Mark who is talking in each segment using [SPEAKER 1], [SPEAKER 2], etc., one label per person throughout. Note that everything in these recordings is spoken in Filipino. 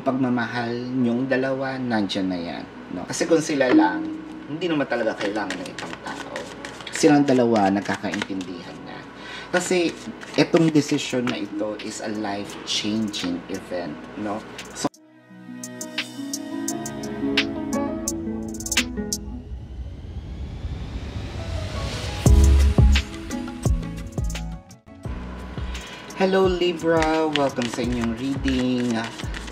[SPEAKER 1] pagmamahal nyong dalawa, nandyan na yan. No? Kasi kung sila lang, hindi naman talaga kailangan ng ibang tao. Silang dalawa, nagkakaintindihan na. Kasi, itong decision na ito is a life-changing event. No? So, hello Libra! Welcome sa inyong reading.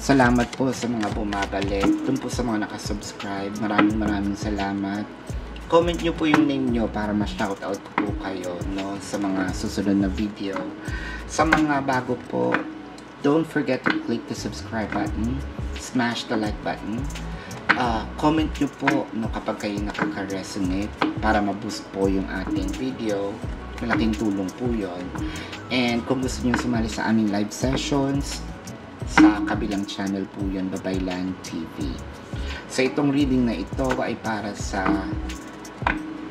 [SPEAKER 1] Salamat po sa mga bumabalik. Doon po sa mga nakasubscribe. Maraming salamat. Comment nyo po yung name nyo para ma-shoutout ko po kayo, no, sa mga susunod na video. Sa mga bago po, don't forget to click the subscribe button. Smash the like button. Comment nyo po, no, kapag kayo nakaka-resonate para ma-boost po yung ating video. Malaking tulong po yun. And kung gusto niyo sumali sa aming live sessions, sa kabilang channel po yun, Babaylan TV. So itong reading na ito ay para sa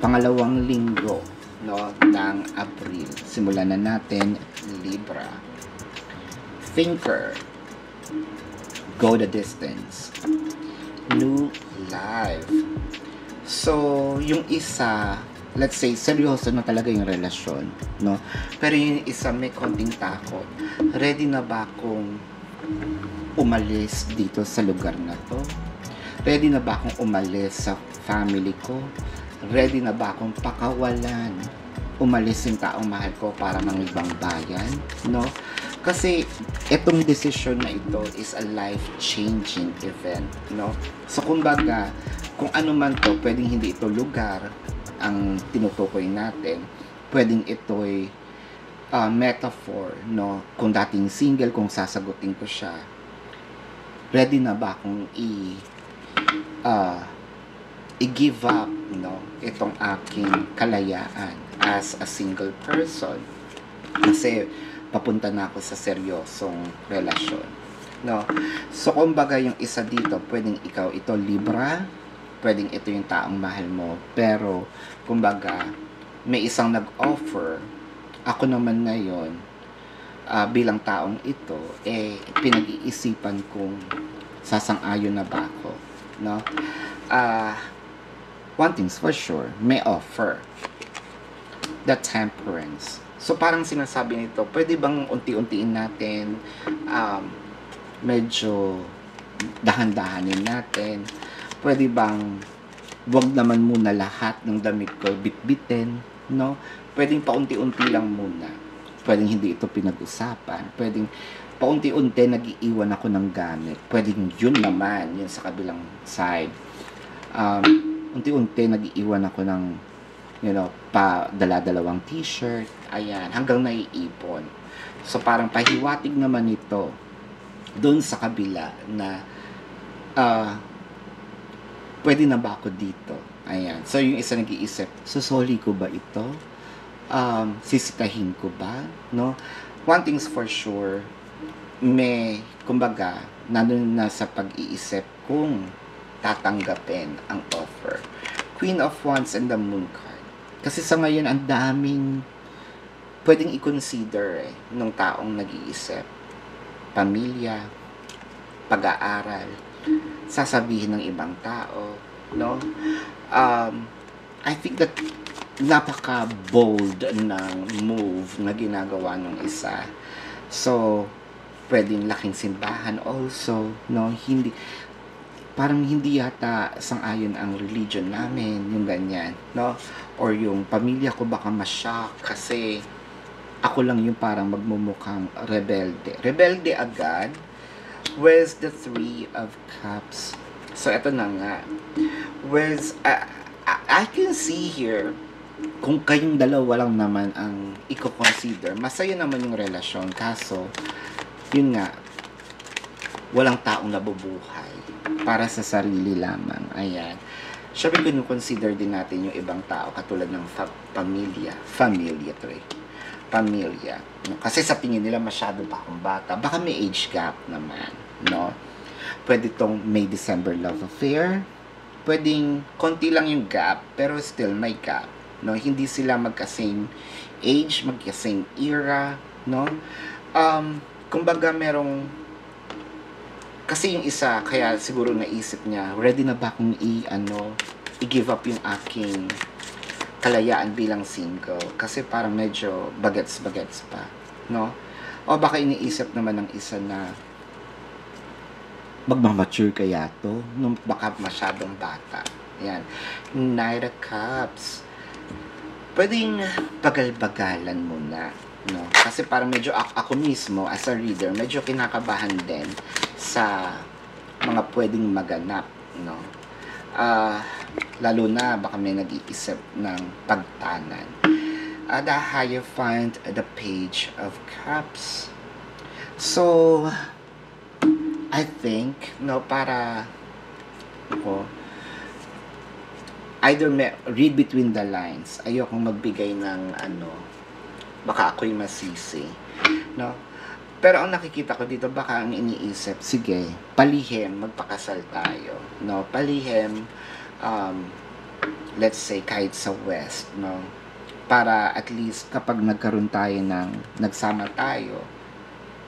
[SPEAKER 1] pangalawang linggo, no, ng Abril. Simulan na natin, Libra. Thinker. Go the distance. New life. So, yung isa, let's say, seryoso na talaga yung relasyon, no? Pero yung isa may konting takot. Ready na ba akong umalis dito sa lugar na to? Ready na ba akong umalis sa family ko? Ready na ba akong pakawalan? Umalis yung taong mahal ko para mang ibang bayan, no? Kasi etong decision na ito is a life-changing event, no? So, kumbaga, kung ano man to, pwedeng hindi ito lugar ang tinutukoy natin, pwedeng ito'y metaphor, no? Kung dating single, kung sasagutin ko siya, ready na ba akong i-give up, no, itong aking kalayaan as a single person, kasi papunta na ako sa seryosong relasyon, no? So kumbaga yung isa dito, pwedeng ikaw ito, Libra, pwedeng ito yung taong mahal mo, pero kumbaga may isang nag-offer. Ako naman ngayon, bilang taong ito, pinag-iisipan kung sasang-ayon na ba ako, no? One thing's for sure, may offer. The Temperance. So parang sinasabi nito, pwede bang unti-untiin natin, medyo dahan-dahanin natin, pwede bang wag naman muna lahat ng damit ko bitbitin, no? Pwedeng paunti-unti lang muna. Pwedeng hindi ito pinag-usapan. Pwedeng paunti-unti nag-iiwan ako ng gamit. Pwedeng yun naman, yun sa kabilang side. Unti-unti nag-iiwan ako ng, you know, dala-dalawang t-shirt. Ayan, hanggang naiipon. So parang pahiwatig naman ito doon sa kabila na pwede na ba ako dito? Ayan. So, yung isa nag-iisip, susoli ko ba ito? Sisitahin ko ba? No? One thing's for sure, may, kumbaga, nandun na sa pag-iisip kung tatanggapin ang offer. Queen of Wands and the Moon card. Kasi sa ngayon, ang daming pwedeng i-consider nung taong nag-iisip. Pamilya, pag-aaral, sasabihin ng ibang tao, no? I think that napaka-bold ng move na ginagawa ng isa. So, pwedeng laking simbahan also, no? Parang hindi yata sang-ayon ang religion namin, yung ganyan, no? Or yung pamilya ko baka ma-shock kasi ako lang yung parang magmumukhang rebelde. Rebelde agad, with the Three of Cups. So, eto na nga. With, I can see here, kung kayong dalawa lang naman ang i-consider, masaya naman yung relasyon. Kaso, yun nga, walang taong nabubuhay para sa sarili lamang. Ayan. Siyempre, consider din natin yung ibang tao, katulad ng pamilya. Pamilya. Kasi sa tingin nila masyado pa akong bata. Baka may age gap naman, no? Pwede tong May-December love affair. Pwedeng konti lang yung gap, pero still may gap, no? Hindi sila magka-same age, magka-same era, no? Kumbaga merong Kasi yung isa, kaya siguro naisip niya, ready na ba akong i-give up yung aking kalayaan bilang single? Kasi parang medyo bagets-bagets pa, no? O baka iniisip naman ng isa na magmamature kaya to, no? Baka masyadong bata. Yan. Knight of Cups. Pwedeng bagal-bagalan muna, no? Kasi parang medyo ako mismo as a reader, medyo kinakabahan din sa mga pwedeng maganap, no? Lalo na baka may nag-iisip ng pagtanan. The Hierophant, the Page of Cups. So, I think, no, para either read between the lines. Ayokong magbigay ng baka ako'y masisi, no? Pero ang nakikita ko dito, baka ang iniisip, sige, palihim, magpakasal tayo, no? Palihim, let's say, kahit sa West, no? Para at least kapag nagkaroon tayo nagsama tayo,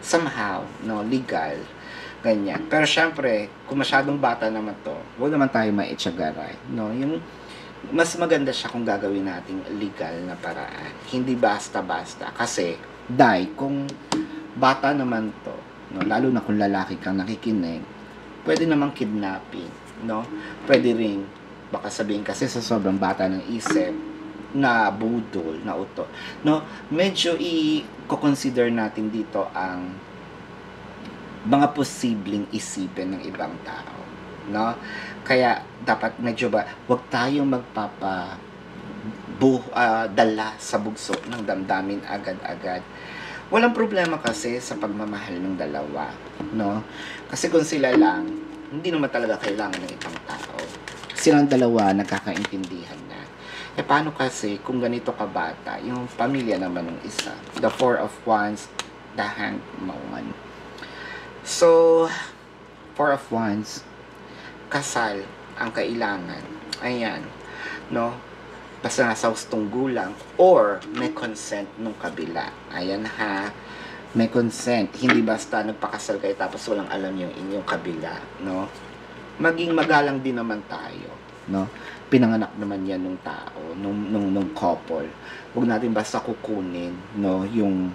[SPEAKER 1] somehow, no, legal, ganyan. Pero syempre, kung masyadong bata naman to, huwag naman tayo maitsagaray, no? Yung mas maganda siya kung gagawin nating legal na paraan. Hindi basta-basta. Kasi, kung bata naman to, no, lalo na kung lalaki kang nakikinig, pwede namang kidnapping, no? Pwede ring, baka sabihin kasi sa sobrang bata ng isip, na budol, na uto. No, medyo i-consider natin dito ang mga posibleng isipin ng ibang tao, no? Kaya dapat medyo wag tayong dala sa bugso ng damdamin agad-agad. Walang problema kasi sa pagmamahal ng dalawa, no? Kasi kung sila lang, hindi naman talaga kailangan ng ibang tao. Silang dalawa nagkakaintindihan na. Paano kasi kung ganito kabata, yung pamilya naman ng isa? The Four of Wands, the Hangman. So, Four of Wands, kasal ang kailangan. Ayan, no? Basta nasa hustong gulang or may consent nung kabila. Ayan ha, may consent. Hindi basta nagpakasal kayo tapos walang alam yung inyong kabila, no? Maging magalang din naman tayo, no? Pinanganak naman yan ng tao, nung couple. Huwag natin basta kukunin, no, yung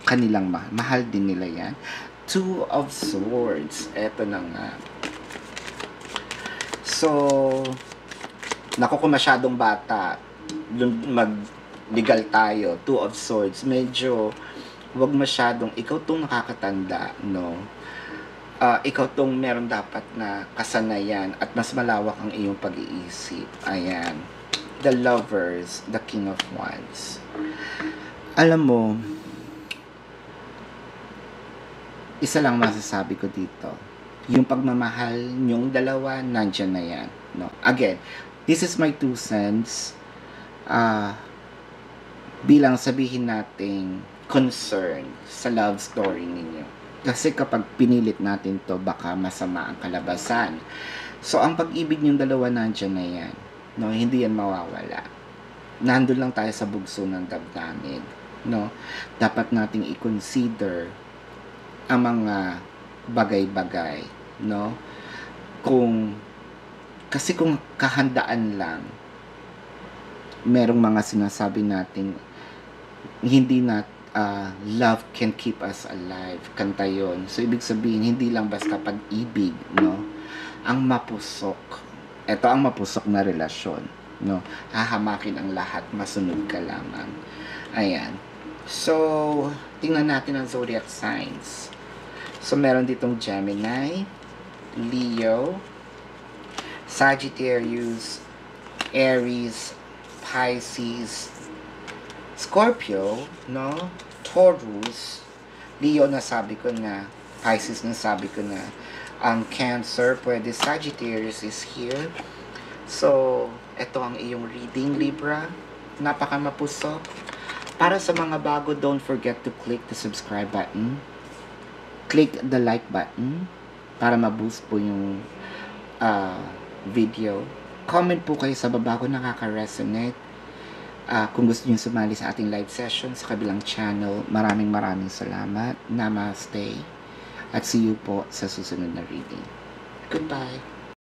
[SPEAKER 1] kanilang mahal din nila yan. Two of Swords. Eto na nga. So, naku, kung masyadong bata, mag-legal tayo, Two of Swords, medyo, wag masyadong, ikaw tong nakakatanda, no? Ikaw tong meron dapat na kasanayan at mas malawak ang iyong pag-iisip. Ayan. The Lovers, the King of Wands. Alam mo, isa lang masasabi ko dito. Yung pagmamahal nyong dalawa, nandyan na yan. No? Again, this is my 2 cents. Bilang sabihin nating concern sa love story ninyo. Kasi kapag pinilit natin to, baka masama ang kalabasan. So, ang pag-ibig niyong dalawa, nandyan na yan. No? Hindi yan mawawala. Nandun lang tayo sa bugso ng damdamin. No? Dapat nating i-consider ang mga bagay-bagay. No? Kasi kung kahandaan lang, merong mga sinasabi nating hindi love can keep us alive. Kanta yun. So, ibig sabihin, hindi lang basta pag-ibig, no? Ang mapusok. Ito ang mapusok na relasyon, no? Hahamakin ang lahat, masunod ka lamang. Ayan. So, tingnan natin ang zodiac signs. So, meron ditong Gemini, Leo, Sagittarius, Aries, Pisces, Scorpio, no? Taurus, Leo na sabi ko na, Pisces na sabi ko na, ang Cancer, pwede Sagittarius is here. So, ito ang iyong reading, Libra. Napaka mapusok. Para sa mga bago, don't forget to click the subscribe button. Click the like button para ma-boost po yung video. Comment po kayo sa baba kung nakaka-resonate. Kung gusto niyo sumali sa ating live session sa kabilang channel, maraming salamat. Namaste. At see you po sa susunod na reading. Goodbye!